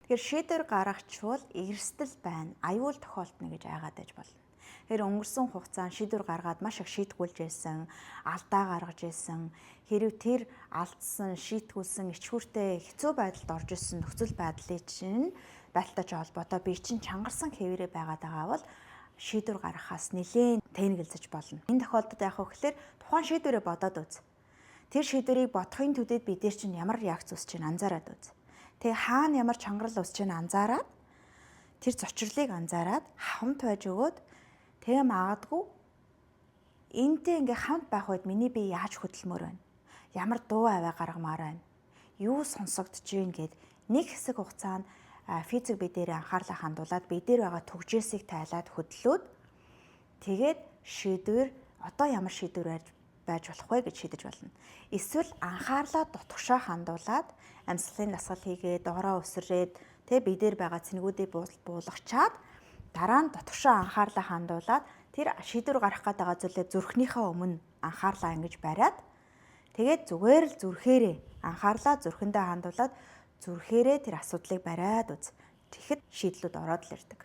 Тэгэхээр шийдвэр гаргачвал эрсдэл байна, аюул тохиолдно гэж айгаад байж болно. Тэгэхээр өнгөрсөн хугацаанд шийдвэр гаргаад маш их шийтгүүлж байсан, алдаа гаргаж байсан. Хэрвээ тэр алдсан, шийтгүүлсэн ичгүүртэй хэцүү байдалд орж исэн нөхцөл байдалтай холбоотой би чинь чангарсан хэвээрээ байгаад байгаа бол шийдвэр гаргахаас нэлээд тэнэгэлзэж болно. Энэ тохиолдолд яах вэ гэхээр тухайн шийдвэрээ бодоод үз. Тэр шийдвэрийг бодохын төдийд бид нар чинь ямар реакц үүсэж чинь анзаараад үз. Тэгээ хаана ямар чангарал үүсэж чинь анзаараад тэр зочрлыг анзаараад хамт байж өгөөд тэгээ магадгүй энтэй ингээ хамт байх үед миний бие яаж хөдөлмөр байна? Ямар дуу аваа гаргамаар байна? Юу сонсогдож байна гэд нэг хэсэг хугацаанд физик бие дээр анхаарлаа хандуулад бие дээр байгаа түгжээсийг тайлаад хөдлөөд тэгээд шийдвэр одоо ямар шийдвэр байж болох вэ гэж шийдэж болно. Эсвэл анхаарлаа дутгашаа хандуулад амьсгалын дасгал хийгээд доороо өсрээд тэгээ бие дээр байгаа цэнгүүдийг буулгачаад дараа нь дутгашаа анхаарлаа хандуулад тэр шийдвэр гарах гээд байгаа зүйлээ зүрхнийхээ өмнө анхаарлаа ингэж бариад тэгээд зүгээр л зүрхээрээ анхаарлаа зүрхэндээ хандуулад зүрхээрээ тэр асуудлыг бариад үз. Тэгэхэд шийдлүүд ороод л ирдэг.